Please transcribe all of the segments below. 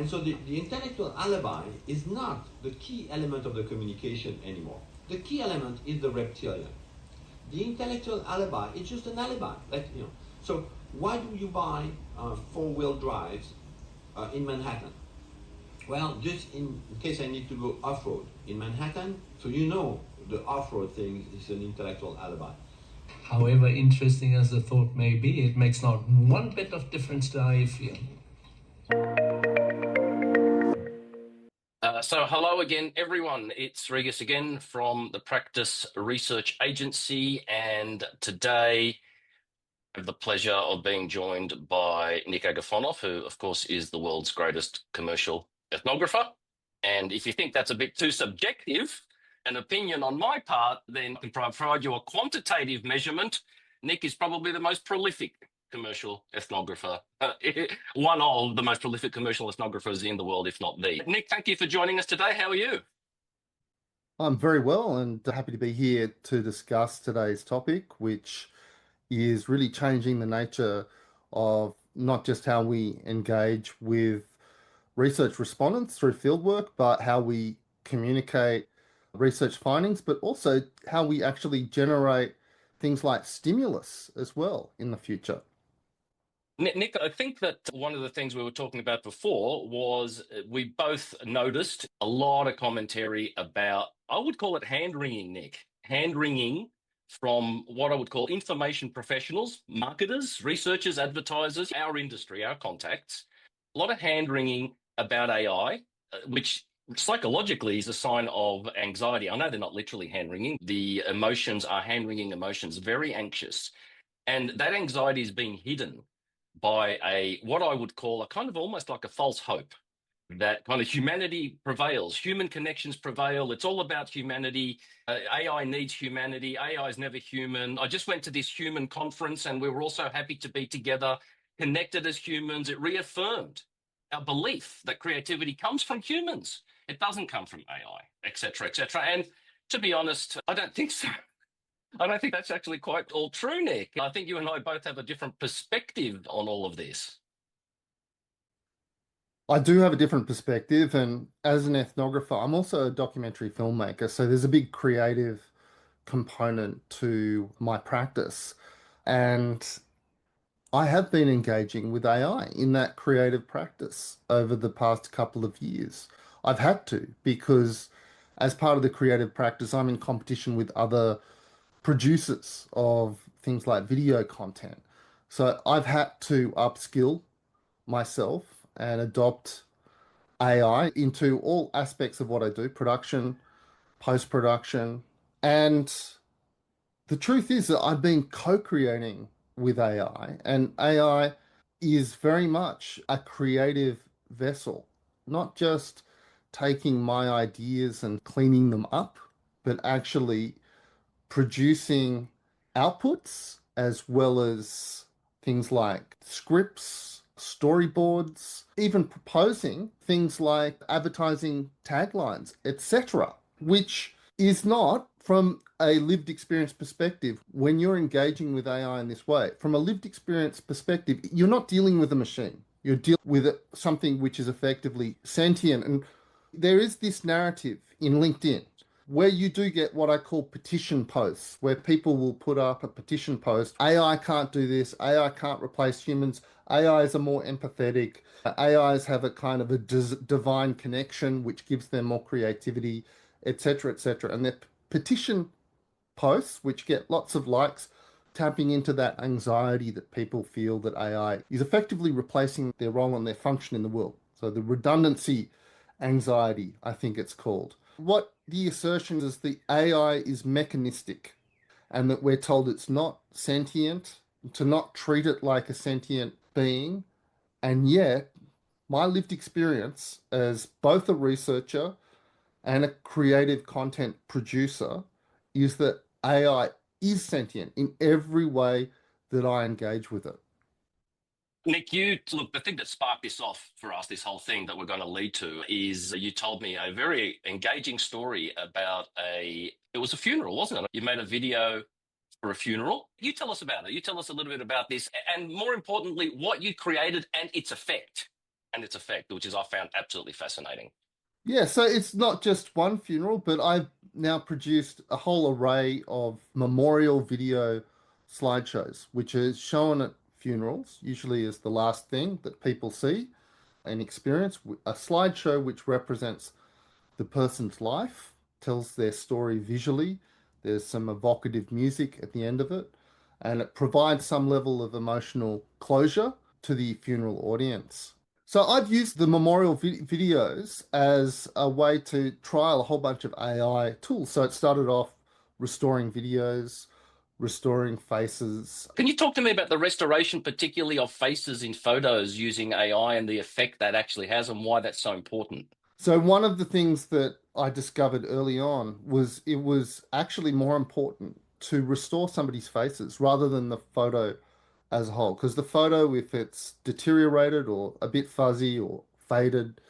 And so the intellectual alibi is not the key element of the communication anymore. The key element is the reptilian. The intellectual alibi is just an alibi. So why do you buy four-wheel drives in Manhattan? Well, just in case I need to go off-road in Manhattan, so the off-road thing is an intellectual alibi. However interesting as the thought may be, it makes not one bit of difference to how you feel. So hello again, everyone. It's Rigas again from the Practice Research Agency, and today I have the pleasure of being joined by Nick Agafonov, who, of course, is the world's greatest commercial ethnographer. And if you think that's a bit too subjective an opinion on my part, then I can provide you a quantitative measurement. Nick is probably the most prolific commercial ethnographer, one of the most prolific commercial ethnographers in the world, if not the. Nick, thank you for joining us today. How are you? I'm very well and happy to be here to discuss today's topic, which is really changing the nature of not just how we engage with research respondents through fieldwork, but how we communicate research findings, but also how we actually generate things like stimulus as well in the future. Nick, I think that one of the things we were talking about before was we both noticed a lot of commentary about, I would call it hand-wringing, Nick. Hand-wringing from what I would call information professionals, marketers, researchers, advertisers, our industry, our contacts. A lot of hand-wringing about AI, which psychologically is a sign of anxiety. I know they're not literally hand-wringing. The emotions are hand-wringing emotions, very anxious. And that anxiety is being hidden by what I would call a kind of almost like a false hope that kind of humanity prevails, human connections prevail. It's all about humanity. AI needs humanity. AI is never human. I just went to this human conference and we were all so happy to be together, connected as humans. It reaffirmed our belief that creativity comes from humans. It doesn't come from AI, et cetera, et cetera. And to be honest, I don't think so. I don't think that's actually quite all true, Nick. I think you and I both have a different perspective on all of this. I do have a different perspective, and as an ethnographer, I'm also a documentary filmmaker, so there's a big creative component to my practice. And I have been engaging with AI in that creative practice over the past couple of years. I've had to because as part of the creative practice, I'm in competition with other producers of things like video content. So I've had to upskill myself and adopt AI into all aspects of what I do, production, post-production. And the truth is that I've been co-creating with AI, and AI is very much a creative vessel, not just taking my ideas and cleaning them up, but actually producing outputs as well as things like scripts, storyboards, even proposing things like advertising taglines, etc., which is not from a lived experience perspective. When you're engaging with AI in this way, from a lived experience perspective, you're not dealing with a machine. You're dealing with something which is effectively sentient. And there is this narrative in LinkedIn where you do get what I call petition posts, where people will put up a petition post. AI can't do this. AI can't replace humans. AIs are more empathetic. AIs have a kind of a divine connection, which gives them more creativity, etc., etc. And they're petition posts, which get lots of likes, tapping into that anxiety that people feel that AI is effectively replacing their role and their function in the world. So the redundancy anxiety, I think it's called. What the assertion is the AI is mechanistic and that we're told it's not sentient, to not treat it like a sentient being. And yet, my lived experience as both a researcher and a creative content producer is that AI is sentient in every way that I engage with it. Nick, look, the thing that sparked this off for us, this whole thing that we're going to lead to, is you told me a very engaging story about it was a funeral, wasn't it? You made a video for a funeral. You tell us about it. You tell us a little bit about this, and more importantly, what you created and its effect. and its effect, which is I found absolutely fascinating. Yeah, so it's not just one funeral, but I've now produced a whole array of memorial video slideshows, which are shown at funerals, usually as the last thing that people see and experience. A slideshow which represents the person's life, tells their story visually. There's some evocative music at the end of it, and it provides some level of emotional closure to the funeral audience. So I've used the memorial videos as a way to trial a whole bunch of AI tools. So it started off restoring videos, restoring faces. Can you talk to me about the restoration, particularly of faces in photos using AI and the effect that actually has and why that's so important? So one of the things that I discovered early on was it was actually more important to restore somebody's faces rather than the photo as a whole. Because the photo, if it's deteriorated or a bit fuzzy or faded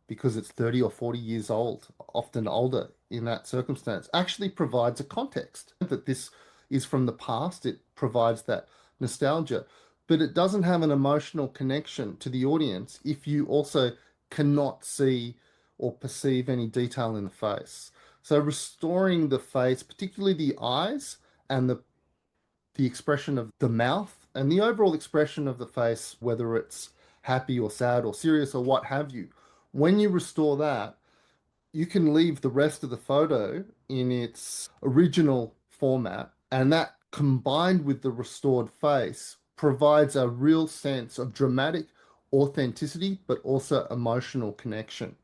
because it's 30 or 40 years old, often older in that circumstance, actually provides a context that this is from the past. It provides that nostalgia, but it doesn't have an emotional connection to the audience if you also cannot see or perceive any detail in the face. So restoring the face, particularly the eyes and the expression of the mouth and the overall expression of the face, whether it's happy or sad or serious or what have you, when you restore that, you can leave the rest of the photo in its original format, and that combined with the restored face provides a real sense of dramatic authenticity, but also emotional connection.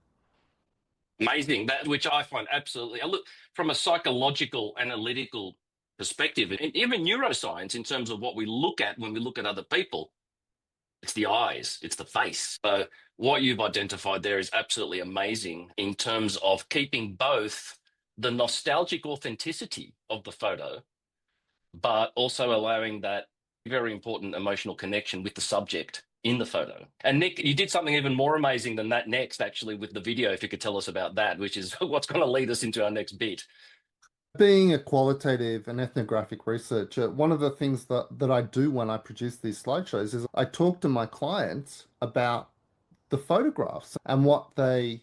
Amazing. That which I find absolutely. I look from a psychological, analytical perspective, and even neuroscience in terms of what we look at when we look at other people. It's the eyes, it's the face. So what you've identified there is absolutely amazing in terms of keeping both the nostalgic authenticity of the photo, but also allowing that very important emotional connection with the subject in the photo. And Nick, you did something even more amazing than that next, actually, with the video, if you could tell us about that, which is what's going to lead us into our next bit. Being a qualitative and ethnographic researcher, one of the things that I do when I produce these slideshows is I talk to my clients about the photographs and what they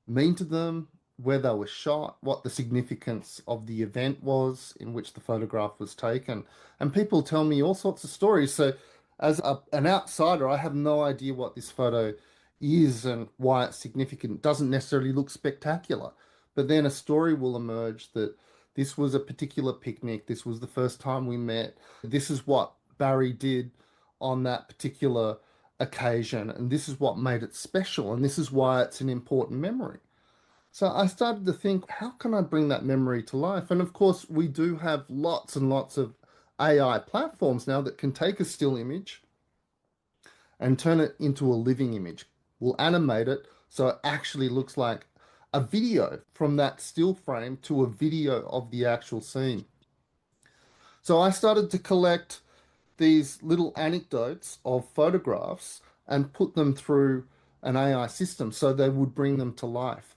mean to them, where they were shot, what the significance of the event was in which the photograph was taken. And people tell me all sorts of stories. So, as an outsider, I have no idea what this photo is and why it's significant. It doesn't necessarily look spectacular. But then a story will emerge that this was a particular picnic, this was the first time we met, this is what Barry did on that particular occasion, and this is what made it special, and this is why it's an important memory. So I started to think, how can I bring that memory to life? And of course, we do have lots and lots of AI platforms now that can take a still image and turn it into a living image. We'll animate it so it actually looks like a video from that still frame to a video of the actual scene. So I started to collect these little anecdotes of photographs and put them through an AI system so they would bring them to life.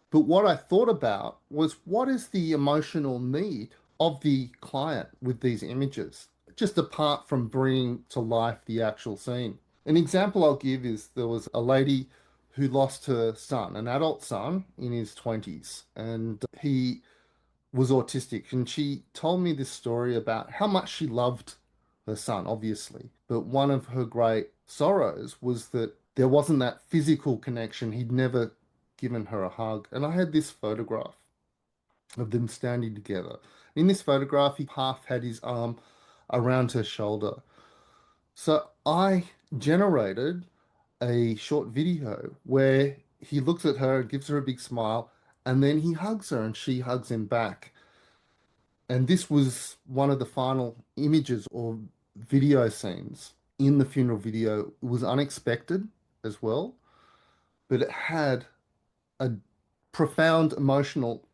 But what I thought about was what is the emotional need of the client with these images, just apart from bringing to life the actual scene. An example I'll give is there was a lady who lost her son, an adult son in his 20s, and he was autistic. And she told me this story about how much she loved her son, obviously. But one of her great sorrows was that there wasn't that physical connection. He'd never given her a hug. And I had this photograph of them standing together. In this photograph, he half had his arm around her shoulder. So I generated a short video where he looks at her and gives her a big smile, and then he hugs her and she hugs him back. And this was one of the final images or video scenes in the funeral video. It was unexpected as well, but it had a profound emotional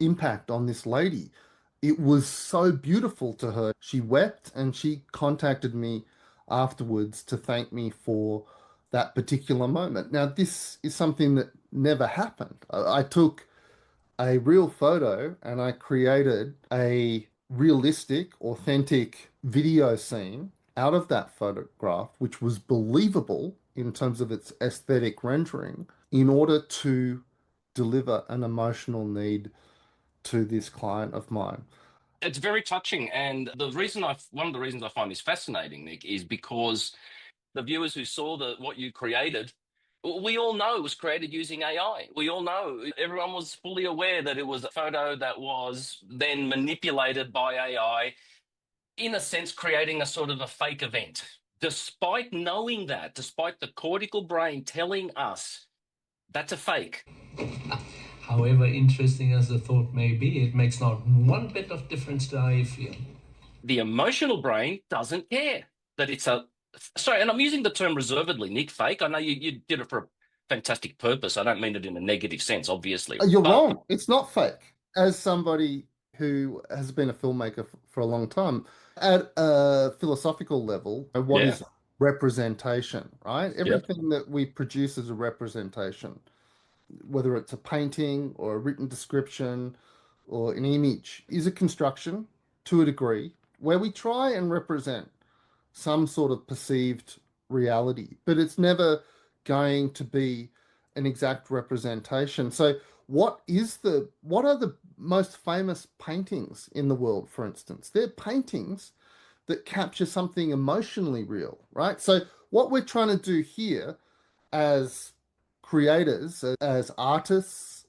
impact on this lady. It was so beautiful to her. She wept and she contacted me afterwards to thank me for that particular moment. Now, this is something that never happened. I took a real photo and I created a realistic, authentic video scene out of that photograph, which was believable in terms of its aesthetic rendering in order to deliver an emotional need to this client of mine. It's very touching, and one of the reasons I find this fascinating, Nick, is because the viewers who saw what you created, we all know it was created using AI. We all know, everyone was fully aware that it was a photo that was then manipulated by AI, in a sense, creating a sort of a fake event. Despite knowing that, despite the cortical brain telling us that's a fake. However interesting as the thought may be, it makes not one bit of difference to how you feel. The emotional brain doesn't care that it's a... Sorry, and I'm using the term reservedly, Nick, fake. I know you did it for a fantastic purpose. I don't mean it in a negative sense, obviously. You're wrong. It's not fake. As somebody who has been a filmmaker for a long time, at a philosophical level, what is representation, right? Everything that we produce is a representation, whether it's a painting or a written description or an image, is a construction to a degree where we try and represent some sort of perceived reality, but it's never going to be an exact representation. So what are the most famous paintings in the world, for instance? They're paintings that capture something emotionally real, right? So what we're trying to do here as creators, as artists,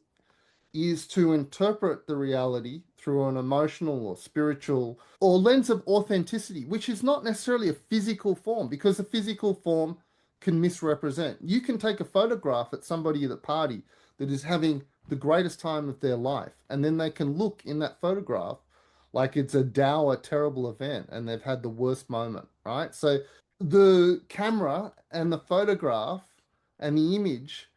is to interpret the reality through an emotional or spiritual or lens of authenticity, which is not necessarily a physical form, because a physical form can misrepresent. You can take a photograph at somebody at a party that is having the greatest time of their life, and then they can look in that photograph like it's a dour, terrible event and they've had the worst moment, right? So the camera and the photograph and the image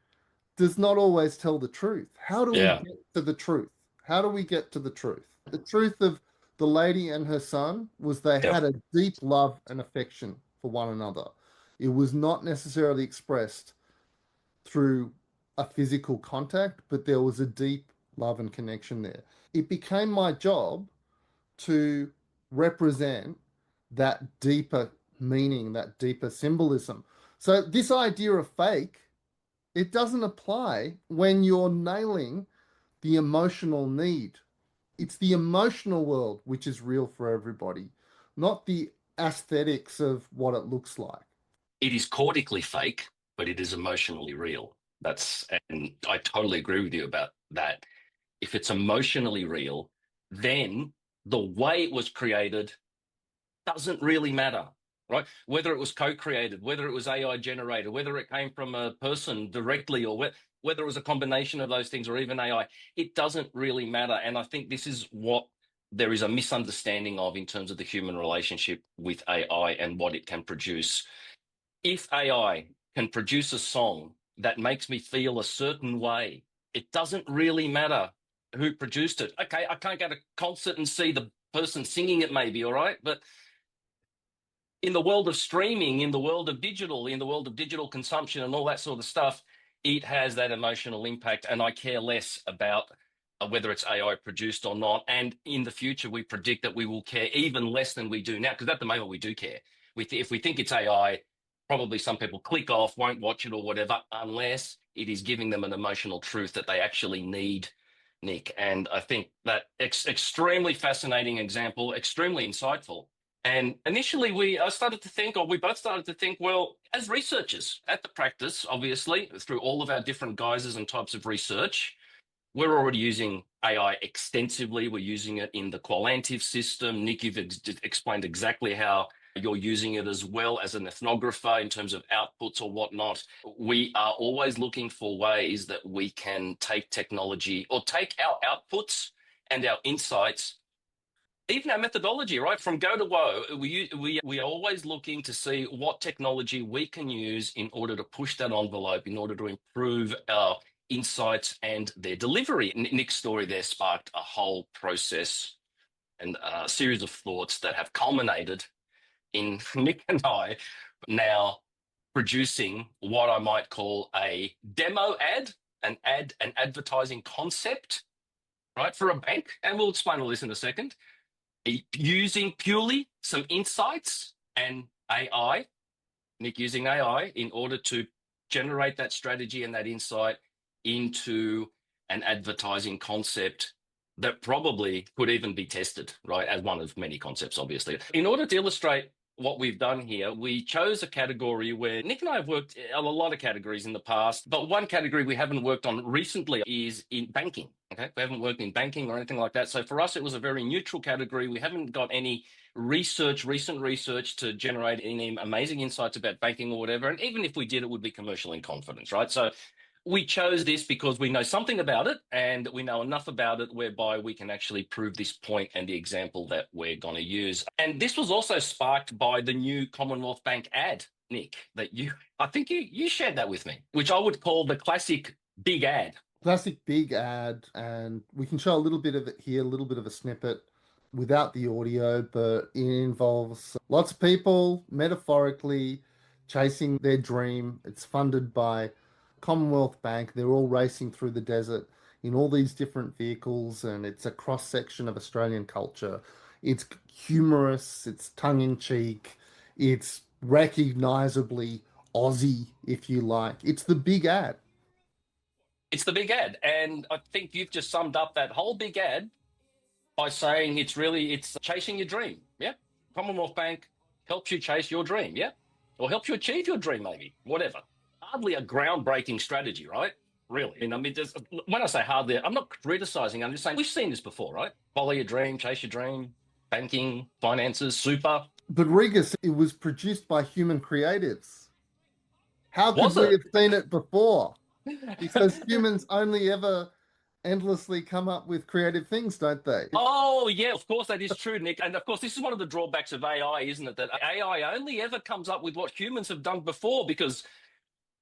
does not always tell the truth. How do we get to the truth? How do we get to the truth? The truth of the lady and her son was they had a deep love and affection for one another. It was not necessarily expressed through a physical contact, but there was a deep love and connection there. It became my job to represent that deeper meaning, that deeper symbolism. So this idea of fake, it doesn't apply when you're nailing the emotional need. It's the emotional world which is real for everybody, not the aesthetics of what it looks like. It is cortically fake, but it is emotionally real. And I totally agree with you about that. If it's emotionally real, then the way it was created doesn't really matter, right? Whether it was co-created, whether it was AI generated, whether it came from a person directly, or whether it was a combination of those things or even AI, it doesn't really matter. And I think this is what there is a misunderstanding of in terms of the human relationship with AI and what it can produce. If AI can produce a song that makes me feel a certain way, it doesn't really matter who produced it. Okay, I can't go to a concert and see the person singing it maybe, all right? But in the world of streaming, in the world of digital consumption and all that sort of stuff, it has that emotional impact. And I care less about whether it's AI produced or not. And in the future, we predict that we will care even less than we do now, because at the moment we do care. If we think it's AI, probably some people click off, won't watch it or whatever, unless it is giving them an emotional truth that they actually need, Nick. And I think that extremely fascinating example, extremely insightful. And initially, we both started to think, well, as researchers at the practice, obviously, through all of our different guises and types of research, we're already using AI extensively. We're using it in the qualantive system. Nick, you've explained exactly how you're using it as well as an ethnographer in terms of outputs or whatnot. We are always looking for ways that we can take technology or take our outputs and our insights, even our methodology, right? From go to woe, we are always looking to see what technology we can use in order to push that envelope, in order to improve our insights and their delivery. Nick's story there sparked a whole process and a series of thoughts that have culminated in Nick and I now producing what I might call a demo ad, an advertising concept, right, for a bank. And we'll explain all this in a second. Using purely some insights and AI Nick, using AI in order to generate that strategy and that insight into an advertising concept that probably could even be tested, right, as one of many concepts, obviously. In order to illustrate what we've done here, we chose a category where Nick and I have worked on a lot of categories in the past, but one category we haven't worked on recently is in banking. Okay, we haven't worked in banking or anything like that. So for us, it was a very neutral category. We haven't got any recent research to generate any amazing insights about banking or whatever. And even if we did, it would be commercial in confidence, right? So we chose this because we know something about it and we know enough about it whereby we can actually prove this point and the example that we're going to use. And this was also sparked by the new Commonwealth Bank ad, Nick, that I think you shared that with me, which I would call the classic big ad. Classic big ad, and we can show a little bit of it here, a little bit of a snippet without the audio, but it involves lots of people metaphorically chasing their dream. It's funded by Commonwealth Bank. They're all racing through the desert in all these different vehicles, and it's a cross section of Australian culture. It's humorous, it's tongue in cheek, it's recognizably Aussie, if you like. It's the big ad. It's the big ad. And I think you've just summed up that whole big ad by saying it's chasing your dream. Yeah. Commonwealth Bank helps you chase your dream. Yeah. Or helps you achieve your dream, maybe, whatever. Hardly a groundbreaking strategy, right? Really. I mean, when I say hardly, I'm not criticizing. I'm just saying we've seen this before, right? Follow your dream, chase your dream, banking, finances, super. But Rigas, it was produced by human creatives. How could Was we it? have seen it before? Because humans only ever endlessly come up with creative things, don't they? Oh, yeah, of course that is true, Nick. And of course, this is one of the drawbacks of AI, isn't it? That AI only ever comes up with what humans have done before, because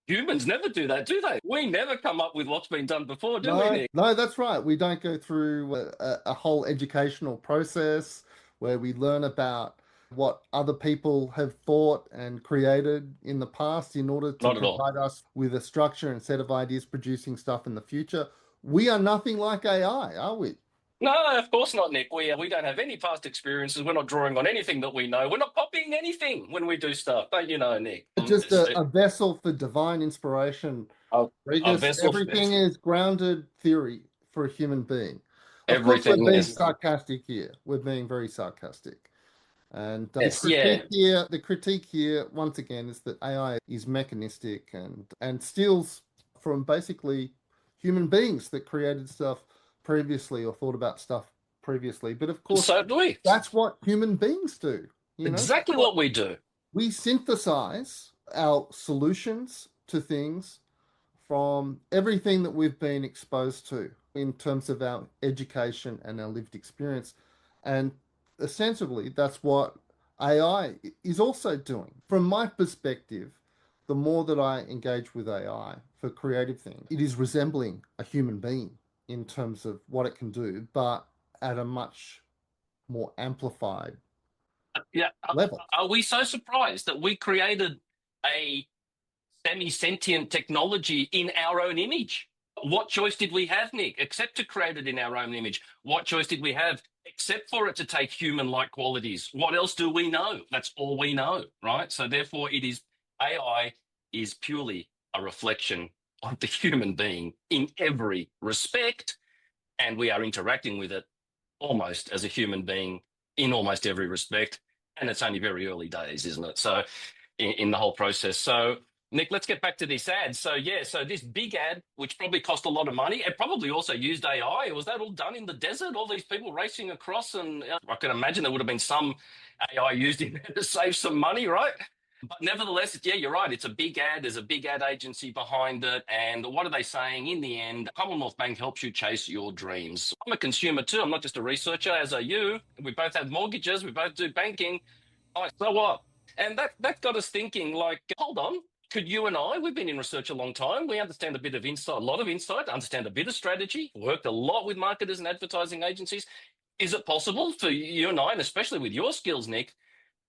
humans never do that, do they? We never come up with what's been done before, do we, Nick? No, that's right. We don't go through a whole educational process where we learn about what other people have thought and created in the past in order to Not at all. provide us with a structure and set of ideas producing stuff in the future. We are nothing like AI, are we? No, of course not, Nick. We don't have any past experiences. We're not drawing on anything that we know. We're not copying anything when we do stuff, don't you know, Nick? Just a vessel for divine inspiration. A Regis, vessel. everything is grounded theory for a human being. Of course, Everything we're being is. sarcastic here. We're being very sarcastic. And It's, yeah. the critique here, once again, is that AI is mechanistic and steals from basically human beings that created stuff previously or thought about stuff previously. But of course, So do we. that's what human beings do. You know, Exactly what we do. we synthesize our solutions to things from everything that we've been exposed to in terms of our education and our lived experience. And essentially, that's what AI is also doing. From my perspective, the more that I engage with AI for creative things, it is resembling a human being in terms of what it can do, but at a much more amplified Yeah. level. Are we so surprised that we created a semi-sentient technology in our own image? What choice did we have, Nick, except to create it in our own image? What choice did we have except for it to take human-like qualities? What else do we know? That's all we know, right? So therefore, AI is purely a reflection of the human being in every respect, and we are interacting with it almost as a human being in almost every respect. And it's only very early days, isn't it? So in the whole process. So Nick, let's get back to this ad. So yeah, so this big ad, which probably cost a lot of money, it probably also used AI. Was that all done in the desert? All these people racing across, and I can imagine there would have been some AI used in there to save some money, right? But nevertheless, yeah, you're right. It's a big ad. There's a big ad agency behind it. And what are they saying? In the end, Commonwealth Bank helps you chase your dreams. I'm a consumer too. I'm not just a researcher, as are you. We both have mortgages. We both do banking. Oh, so what? And that got us thinking, like, hold on. Could you and I, we've been in research a long time. We understand a bit of insight, a lot of insight, understand a bit of strategy, worked a lot with marketers and advertising agencies. Is it possible for you and I, and especially with your skills, Nick,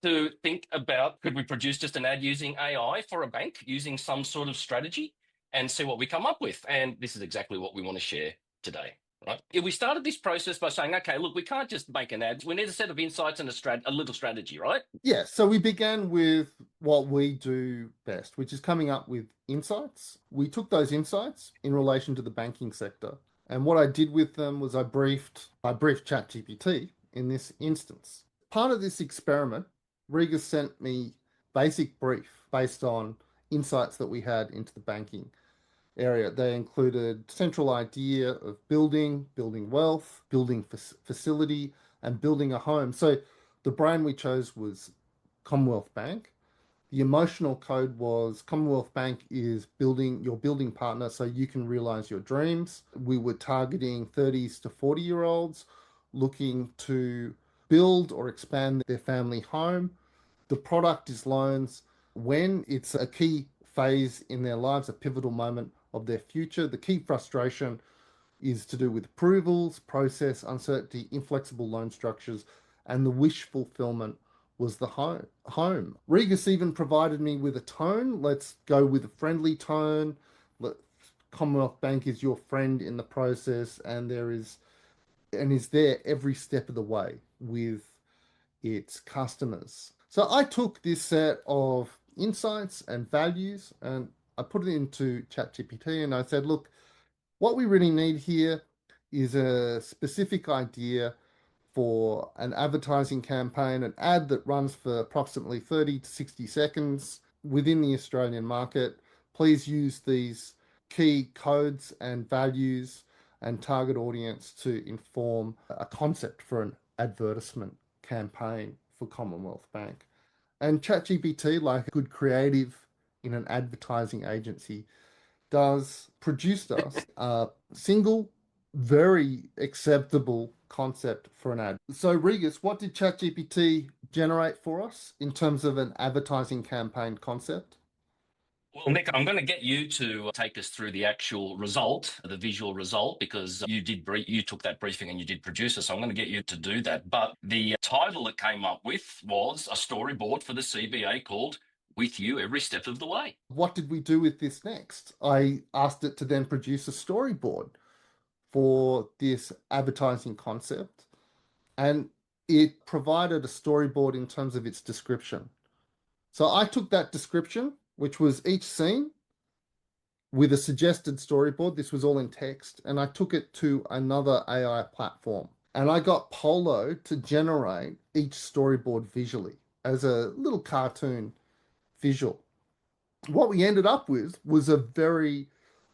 to think about, could we produce just an ad using AI for a bank, using some sort of strategy, and see what we come up with? And this is exactly what we want to share today. Right. Yeah, we started this process by saying, okay, look, we can't just make an ad. We need a set of insights and a little strategy, right? Yeah, so we began with what we do best, which is coming up with insights. We took those insights in relation to the banking sector. And what I did with them was I briefed ChatGPT in this instance. Part of this experiment, Rigas sent me basic brief based on insights that we had into the banking area. They included central idea of building wealth, building facility, and building a home. So the brand we chose was Commonwealth Bank. The emotional code was Commonwealth Bank is building your building partner so you can realize your dreams. We were targeting 30s to 40-year-olds looking to build or expand their family home. The product is loans when it's a key phase in their lives, a pivotal moment of their future. The key frustration is to do with approvals, process, uncertainty, inflexible loan structures, and the wish fulfillment was the home. Regus even provided me with a tone. Let's go with a friendly tone. Commonwealth Bank is your friend in the process, and is there every step of the way with its customers. So I took this set of insights and values and I put it into ChatGPT and I said, look, what we really need here is a specific idea for an advertising campaign, an ad that runs for approximately 30 to 60 seconds within the Australian market. Please use these key codes and values and target audience to inform a concept for an advertisement campaign for Commonwealth Bank. And ChatGPT, like a good creative in an advertising agency, does produce us a single, very acceptable concept for an ad. So, Regus, what did ChatGPT generate for us in terms of an advertising campaign concept? Well, Nick, I'm going to get you to take us through the actual result, the visual result, because you took that briefing and you did produce it. So I'm going to get you to do that. But the title it came up with was a storyboard for the CBA called "With You Every Step of the Way." What did we do with this next? I asked it to then produce a storyboard for this advertising concept, and it provided a storyboard in terms of its description. So I took that description, which was each scene with a suggested storyboard. This was all in text, and I took it to another AI platform. And I got Polo to generate each storyboard visually as a little cartoon visual. What we ended up with was a very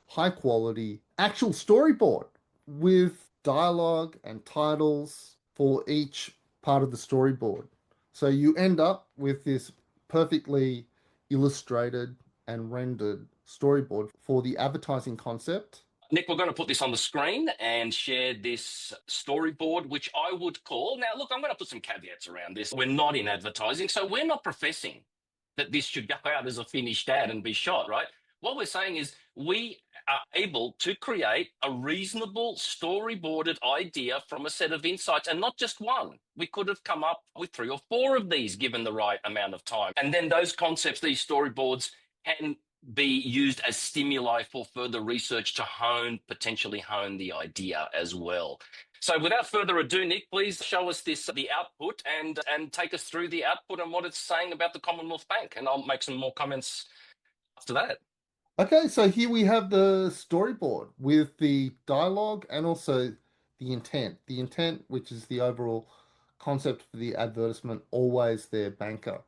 high quality actual storyboard with dialogue and titles for each part of the storyboard. So you end up with this perfectly illustrated and rendered storyboard for the advertising concept. Nick, we're going to put this on the screen and share this storyboard, which I would call. Now, look, I'm going to put some caveats around this. We're not in advertising, so we're not professing that this should go out as a finished ad and be shot, right? What we're saying is we are able to create a reasonable storyboarded idea from a set of insights, and not just one. We could have come up with 3 or 4 of these given the right amount of time. And then those concepts, these storyboards, can be used as stimuli for further research to potentially hone the idea as well. So without further ado, Nick, please show us the output and take us through the output and what it's saying about the Commonwealth Bank. And I'll make some more comments after that. Okay, so here we have the storyboard with the dialogue and also the intent. The intent, which is the overall concept for the advertisement, always their banker.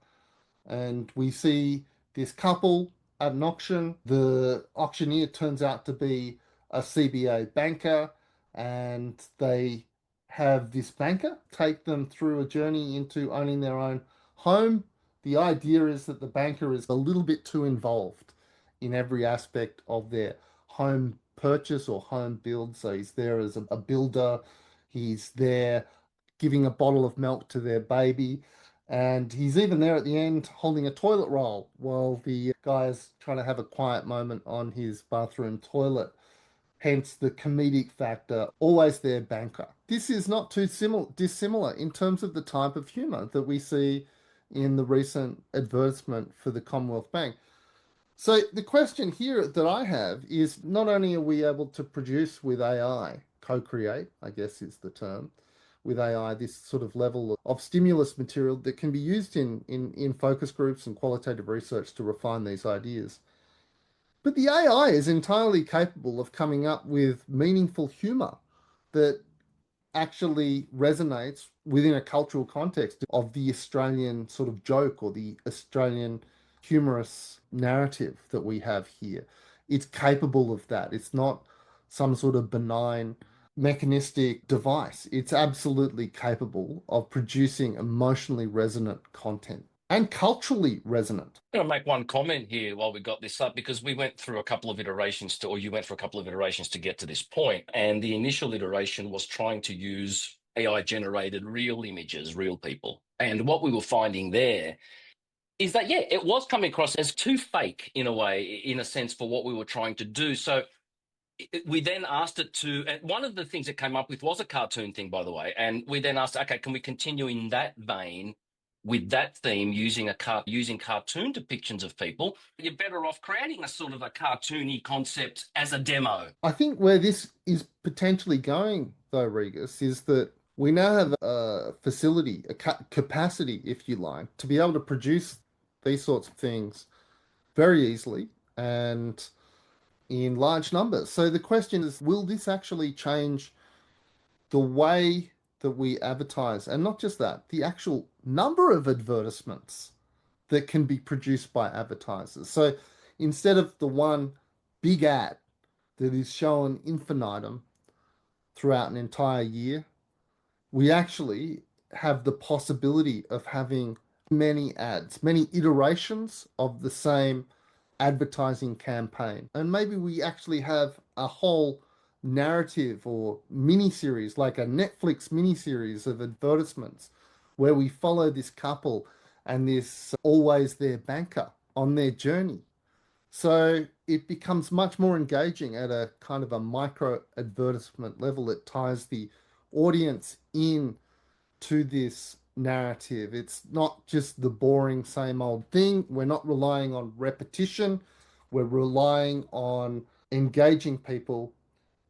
And we see this couple at an auction. The auctioneer turns out to be a CBA banker, and they have this banker take them through a journey into owning their own home. The idea is that the banker is a little bit too involved in every aspect of their home purchase or home build. So he's there as a builder, he's there giving a bottle of milk to their baby, and he's even there at the end holding a toilet roll while the guy is trying to have a quiet moment on his bathroom toilet. Hence the comedic factor, always their banker. This is not too dissimilar in terms of the type of humor that we see in the recent advertisement for the Commonwealth Bank. So the question here that I have is, not only are we able to produce with AI co-create, I guess is the term, with AI, this sort of level of stimulus material that can be used in focus groups and qualitative research to refine these ideas. But the AI is entirely capable of coming up with meaningful humor that actually resonates within a cultural context of the Australian sort of joke or the Australian humorous narrative that we have here. It's capable of that. It's not some sort of benign mechanistic device. It's absolutely capable of producing emotionally resonant content and culturally resonant. I'm going to make one comment here while we got this up, because we went through a couple of iterations or you went through a couple of iterations to get to this point. And the initial iteration was trying to use AI generated real images, real people. And what we were finding there is that, yeah, it was coming across as too fake in a way, in a sense, for what we were trying to do. So we then asked it to, and one of the things it came up with was a cartoon thing, by the way. And we then asked, okay, can we continue in that vein with that theme, using cartoon depictions of people? You're better off creating a sort of a cartoony concept as a demo. I think where this is potentially going, though, Rigas, is that we now have a facility, a capacity, if you like, to be able to produce these sorts of things very easily and in large numbers. So the question is, will this actually change the way that we advertise? And not just that, the actual number of advertisements that can be produced by advertisers. So instead of the one big ad that is shown infinitum throughout an entire year, we actually have the possibility of having many ads, many iterations of the same advertising campaign. And maybe we actually have a whole narrative or mini-series, like a Netflix mini-series of advertisements where we follow this couple and this always there banker on their journey. So it becomes much more engaging at a kind of a micro advertisement level. It ties the audience in to this narrative. It's not just the boring same old thing. We're not relying on repetition. We're relying on engaging people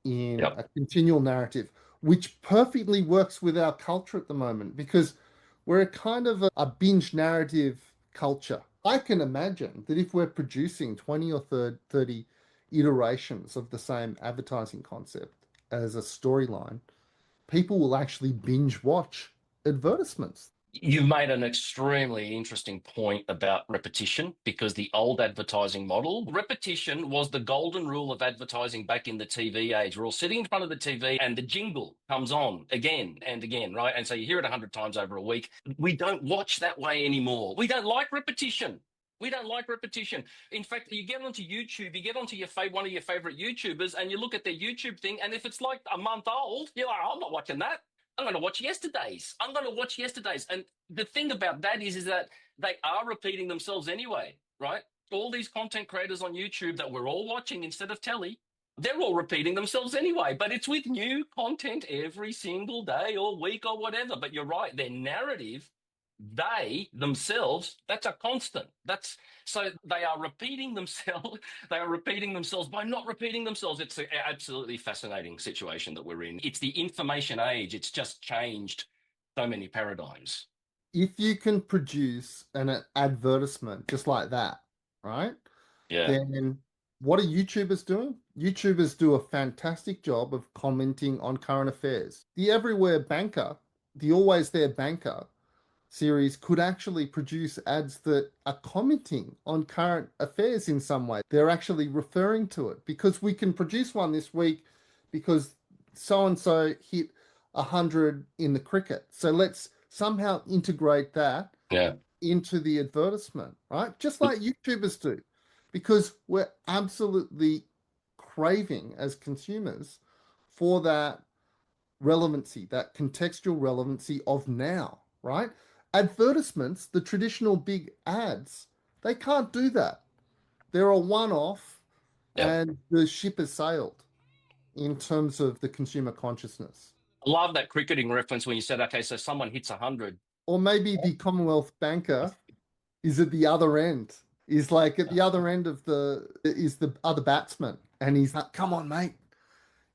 in Yep. a continual narrative, which perfectly works with our culture at the moment because we're a kind of a binge narrative culture. I can imagine that if we're producing 20 or 30 iterations of the same advertising concept as a storyline, people will actually binge watch advertisements. You made an extremely interesting point about repetition, because the old advertising model, repetition was the golden rule of advertising back in the TV age. We're all sitting in front of the TV and the jingle comes on again and again, right? And so you hear it 100 times over a week. We don't watch that way anymore. We don't like repetition. We don't like repetition. In fact, you get onto YouTube, you get onto one of your favorite YouTubers and you look at their YouTube thing, and if it's like a month old, you're like, I'm not watching that. I'm going to watch yesterday's. And the thing about that is that they are repeating themselves anyway, right? All these content creators on YouTube that we're all watching instead of telly, they're all repeating themselves anyway, but it's with new content every single day or week or whatever. But you're right, their narrative, they themselves, that's a constant. So they are repeating themselves. They are repeating themselves by not repeating themselves. It's an absolutely fascinating situation that we're in. It's the information age. It's just changed so many paradigms. If you can produce an advertisement just like that, right? Yeah. Then what are YouTubers doing? YouTubers do a fantastic job of commenting on current affairs. The Everywhere Banker, the Always There Banker series could actually produce ads that are commenting on current affairs in some way. They're actually referring to it because we can produce one this week because so-and-so hit 100 in the cricket. So let's somehow integrate that into the advertisement, right? Just like YouTubers do, because we're absolutely craving as consumers for that relevancy, that contextual relevancy of now, right? Advertisements, the traditional big ads, they can't do that. They're a one-off and the ship has sailed in terms of the consumer consciousness. I love that cricketing reference when you said, okay, so someone hits 100. Or maybe the Commonwealth banker is at the other end, is like at the other end of is the other batsman. And he's like, come on, mate,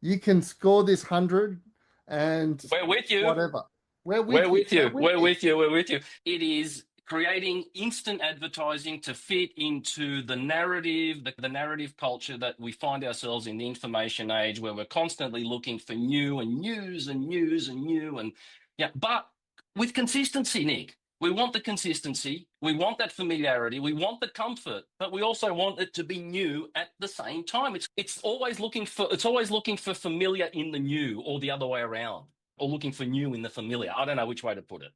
You can score this 100 and We're with you. whatever. We're We're with you. with you. We're with We're you. with you. We're with you. It is creating instant advertising to fit into the narrative, the narrative culture that we find ourselves in the information age, where we're constantly looking for new and news and news and new and yeah, but with consistency, Nick. We want the consistency. We want that familiarity. We want the comfort, but we also want it to be new at the same time. It's always looking for familiar in the new, or the other way around, or looking for new in the familiar. I don't know which way to put it,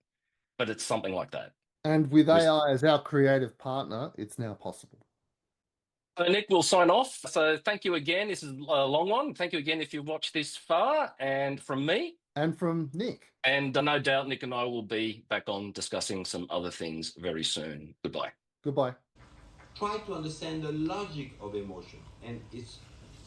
but it's something like that. And with With- AI as our creative partner, it's now possible. So Nick, we'll sign off. So thank you again. This is a long one. Thank you again if you've watched this far. And from me, And from Nick. and no doubt Nick and I will be back on discussing some other things very soon. Goodbye. Goodbye. Try to understand the logic of emotion. And it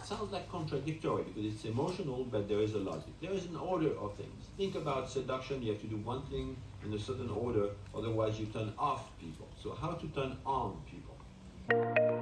sounds like contradictory because it's emotional, but there is a logic. There is an order of things. Think about seduction. You have to do one thing in a certain order, otherwise you turn off people. So how to turn on people?